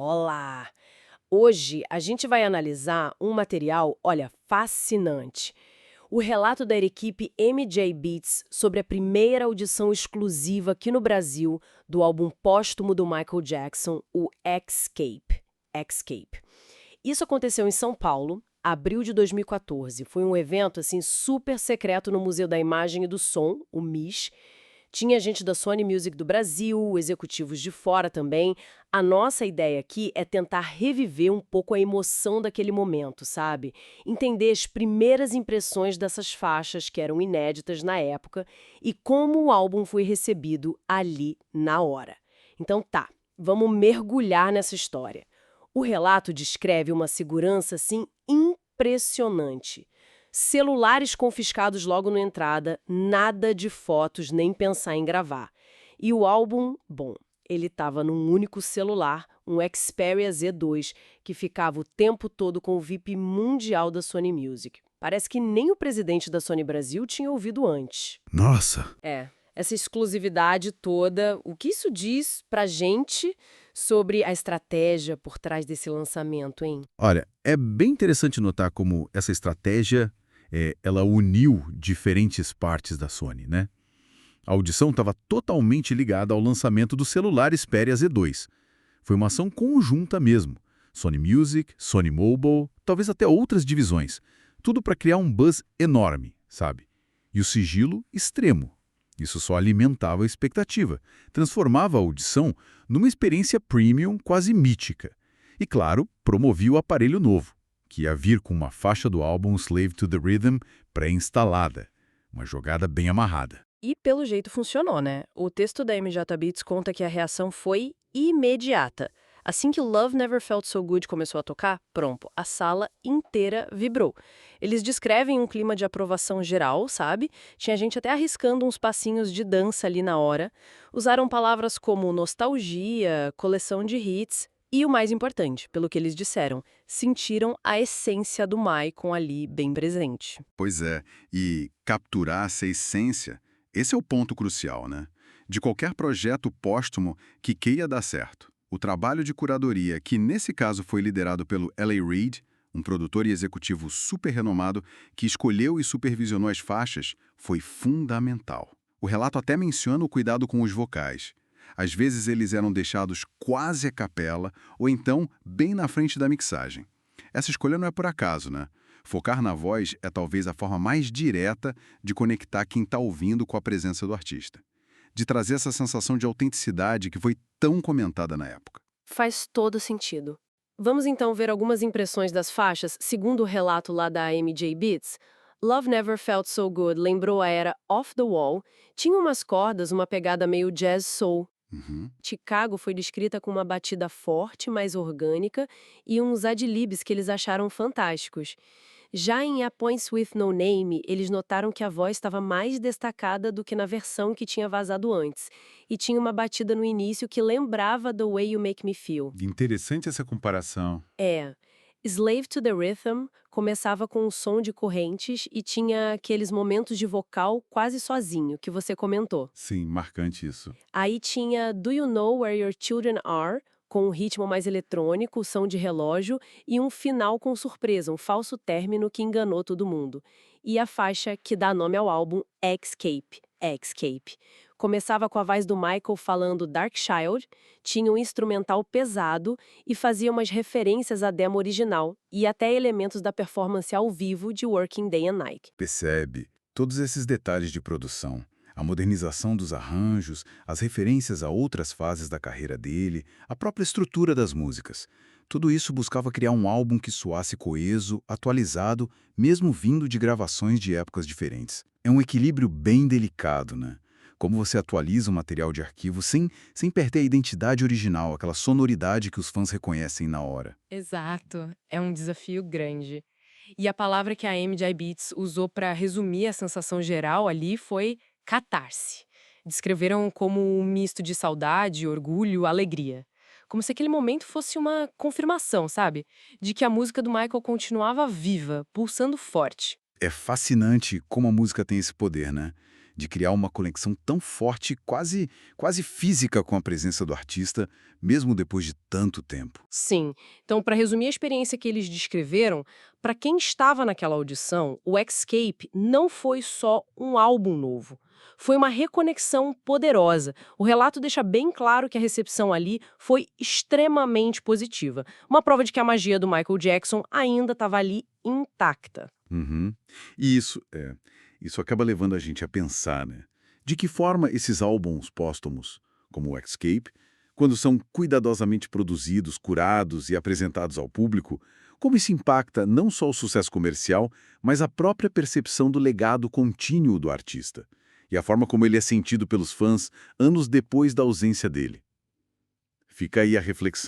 Olá! Hoje a gente vai analisar um material, olha, fascinante. O relato da equipe MJ Beats sobre a primeira audição exclusiva aqui no Brasil do álbum póstumo do Michael Jackson, o Escape. Escape. Isso aconteceu em São Paulo, abril de 2014. Foi um evento assim super secreto no Museu da Imagem e do Som, o MIS. Tinha gente da Sony Music do Brasil, executivos de fora também. A nossa ideia aqui é tentar reviver um pouco a emoção daquele momento, sabe? Entender as primeiras impressões dessas faixas que eram inéditas na época e como o álbum foi recebido ali na hora. Então tá, vamos mergulhar nessa história. O relato descreve uma segurança assim impressionante. Celulares confiscados logo na entrada, nada de fotos nem pensar em gravar. E o álbum, bom, ele estava num único celular, um Xperia Z2, que ficava o tempo todo com o VIP mundial da Sony Music. Parece que nem o presidente da Sony Brasil tinha ouvido antes. Nossa! Essa exclusividade toda, o que isso diz pra gente sobre a estratégia por trás desse lançamento, hein? Olha, é bem interessante notar como essa estratégia, ela uniu diferentes partes da Sony, né? A audição estava totalmente ligada ao lançamento do celular Xperia Z2. Foi uma ação conjunta mesmo. Sony Music, Sony Mobile, talvez até outras divisões. Tudo para criar um buzz enorme, sabe? E o sigilo extremo. Isso só alimentava a expectativa, transformava a audição numa experiência premium quase mítica. E, claro, promovia o aparelho novo, que ia vir com uma faixa do álbum Slave to the Rhythm pré-instalada. Uma jogada bem amarrada. E pelo jeito funcionou, né? O texto da MJ Beats conta que a reação foi imediata. Assim que Love Never Felt So Good começou a tocar, pronto, a sala inteira vibrou. Eles descrevem um clima de aprovação geral, sabe? Tinha gente até arriscando uns passinhos de dança ali na hora. Usaram palavras como nostalgia, coleção de hits e o mais importante, pelo que eles disseram, sentiram a essência do Maicon ali bem presente. Pois é, e capturar essa essência, esse é o ponto crucial, né? De qualquer projeto póstumo que queira dar certo. O trabalho de curadoria, que nesse caso foi liderado pelo L.A. Reid, um produtor e executivo super renomado que escolheu e supervisionou as faixas, foi fundamental. O relato até menciona o cuidado com os vocais. Às vezes eles eram deixados quase a capela ou então bem na frente da mixagem. Essa escolha não é por acaso, né? Focar na voz é talvez a forma mais direta de conectar quem está ouvindo com a presença do artista. De trazer essa sensação de autenticidade que foi tão comentada na época. Faz todo sentido. Vamos então ver algumas impressões das faixas, segundo o relato lá da MJ Beats. Love Never Felt So Good lembrou a era Off the Wall, tinha umas cordas, uma pegada meio jazz soul. Uhum. Chicago foi descrita com uma batida forte, mais orgânica, e uns adlibs que eles acharam fantásticos. Já em A Points With No Name, eles notaram que a voz estava mais destacada do que na versão que tinha vazado antes, e tinha uma batida no início que lembrava The Way You Make Me Feel. Interessante essa comparação. É. Slave to the Rhythm começava com um som de correntes e tinha aqueles momentos de vocal quase sozinho, que você comentou. Sim, marcante isso. Aí tinha Do You Know Where Your Children Are, com um ritmo mais eletrônico, som de relógio, e um final com surpresa, um falso término que enganou todo mundo. E a faixa que dá nome ao álbum, Escape. Escape. Começava com a voz do Michael falando Dark Child, tinha um instrumental pesado e fazia umas referências à demo original e até elementos da performance ao vivo de Working Day and Night. Percebe todos esses detalhes de produção, a modernização dos arranjos, as referências a outras fases da carreira dele, a própria estrutura das músicas. Tudo isso buscava criar um álbum que soasse coeso, atualizado, mesmo vindo de gravações de épocas diferentes. É um equilíbrio bem delicado, né? Como você atualiza o material de arquivo sem perder a identidade original, aquela sonoridade que os fãs reconhecem na hora. Exato, é um desafio grande. E a palavra que a MJ Beats usou para resumir a sensação geral ali foi catarse. Descreveram como um misto de saudade, orgulho, alegria. Como se aquele momento fosse uma confirmação, sabe? De que a música do Michael continuava viva, pulsando forte. É fascinante como a música tem esse poder, né? de criar uma conexão tão forte, quase física com a presença do artista, mesmo depois de tanto tempo. Sim. Então, para resumir a experiência que eles descreveram, para quem estava naquela audição, o Escape não foi só um álbum novo. Foi uma reconexão poderosa. O relato deixa bem claro que a recepção ali foi extremamente positiva. Uma prova de que a magia do Michael Jackson ainda estava ali intacta. Uhum. E isso acaba levando a gente a pensar, né? De que forma esses álbuns póstumos, como o Escape, quando são cuidadosamente produzidos, curados e apresentados ao público, como isso impacta não só o sucesso comercial, mas a própria percepção do legado contínuo do artista e a forma como ele é sentido pelos fãs anos depois da ausência dele. Fica aí a reflexão.